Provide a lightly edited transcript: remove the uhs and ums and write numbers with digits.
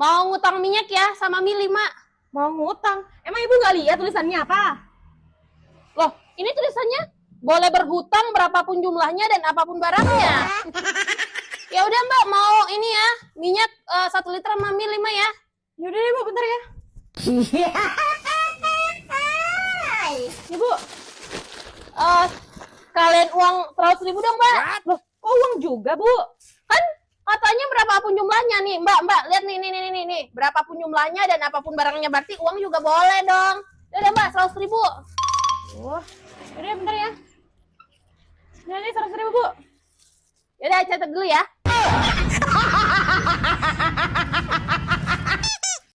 Mau ngutang minyak ya sama mie 5. Mau ngutang? Emang ibu nggak lihat tulisannya apa? Loh, ini tulisannya boleh berhutang berapapun jumlahnya dan apapun barangnya. Ya udah Mbak, mau ini ya, minyak 1 liter sama mie 5 ya. Yaudah deh bu, bentar ya. Ibu, Kalian uang 100.000 dong Mbak. loh, kok uang juga bu? Kan katanya berapapun jumlahnya nih Mbak, lihat nih, berapapun jumlahnya dan apapun barangnya, berarti uang juga boleh dong. Udah Mbak, 100.000. Oh, yaudah bentar ya. Ini 100.000 bu. Yaudah catat dulu ya.